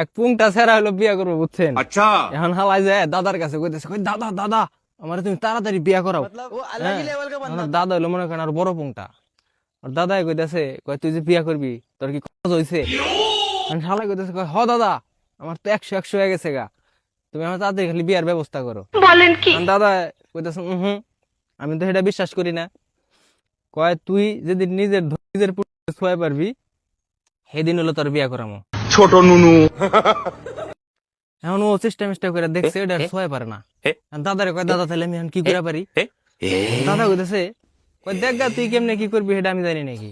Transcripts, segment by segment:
এক পুংটা ছেড়া হলো বিয়া করবো বুঝছেন। अच्छा এখন হালাই যায় দাদার কাছে কইতেছে, কই দাদা দাদা আমার তুমি তাড়াতাড়ি বিয়া করাও। হ্যাঁ, এখন ওর দাদা হইলো মনে করেন আর বড় পুংটা। আর দাদাই কইতেছে, কয় তুই যে বিয়া করবি তোর কি খরচ হইছে? এখন শালাই কইতেছে, কয় হ দাদা আমার তো 100 হয়ে গেছে গা, তুমি আমার তাড়াতাড়ি খালি বিয়ার ব্যবস্থা করো। এখন দাদা কইতেছে হুম, আমি তো এটা বিশ্বাস করি না। কয় তুই যদি নিজের পুত্র ছুঁয়ে পারবি সেদিন হলো তোর বিয়া করামো। ছোট নুনু এখন ও চেষ্টা মেষ্টা করে দেখছে এটা ছুঁয়ে পারে না। এখন দাদারে কয় দাদা তাহলে আমি এখন কি করে পারি? দাদা কইতেছে, কয় দেখ গা তুই কেমনে কি করবি সেটা আমি জানি নাকি।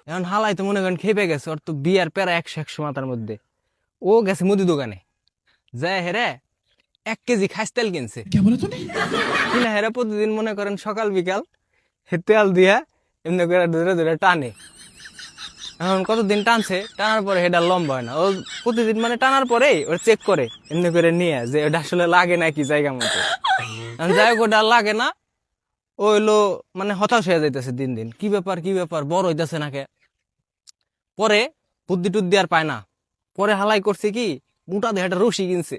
এখন হালাই তো মনে করেন খেপে গেছে, ওর তো বিয়ার প্যারা 100 মাথার মধ্যে। ও গেছে মুদি দোকানে, যায় হেরে 1 কেজি খাস তেল কিনছে। কিনা হেরে প্রতিদিন মনে করেন সকাল বিকাল হে তেল দিয়া এমনি করে ধরে ধরে টানে। এখন কতদিন টানছে, টানার পরে সেটা লম্বা হয় না। ও প্রতিদিন মানে টানার পরেই ওর চেক করে এমনি করে নিয়ে যে ওটা আসলে লাগে নাকি জায়গা মতো। এখন যাই হোক ওটা লাগে না, ও হইলো মানে হতাশ হয়ে যাইতেছে দিন দিন। কি ব্যাপার বড় হইতেছে নাকি। পরে বুদ্ধি টুদ্ধি আর পায় না। পরে হালাই করছে কি, মোটা দিয়ে একটা রশি কিনছে।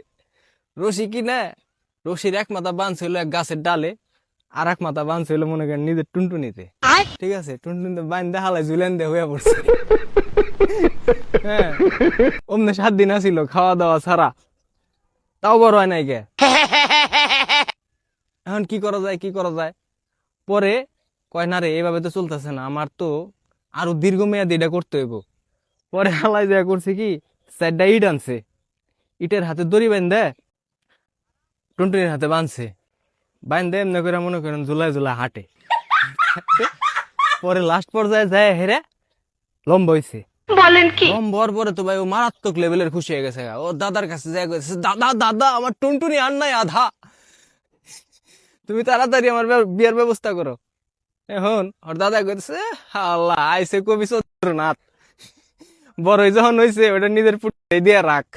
রশি কিনে রশির এক মাথা বাঁধছিল এক গাছের ডালে, আর এক মাথা বাঁধছিল মনে করেন নিজের টুনটুনিতে। ঠিক আছে, টুনটুনিতে বাঁধতে হালাই ঝুলেন দিয়ে হয়ে পড়ছে। হ্যাঁ, অমনে 7 দিন আসিল খাওয়া দাওয়া ছাড়া, তাও বড় হয় নাই কে। এখন কি করা যায়। পরে কয় না রে এভাবে তো চলতেছে না, আমার তো আরো দীর্ঘমেয়াদী এটা করতে হইব। পরে হালাই যা করছে কি, 4টা ইট আনছে, ইটের হাতে দড়ি বান্ধে টুনটুনির হাতে বাঁধছে। বান্ধে এমনি করে মনে করেন ঝুলাই ঝুলাই হাঁটে। পরে লাস্ট পর্যায়ে যায় হেরে লম্বা হইছে। লম্বা হওয়ার পরে তো ভাই ও মারাত্মক লেভেলের খুশি হয়ে গেছে। ও দাদার কাছে যায় কইছে, দাদা দাদা আমার টুনটুনি আর নাই আধা, তুমি তাড়াতাড়ি আমার বিয়ের ব্যবস্থা করো। এখন ওর দাদা কইছে, আল্লাহ আইসে কবি চন্দ্রনাথ, বড় যখন হইছে ওটা নিজের পুটে দিয়ে রাখ।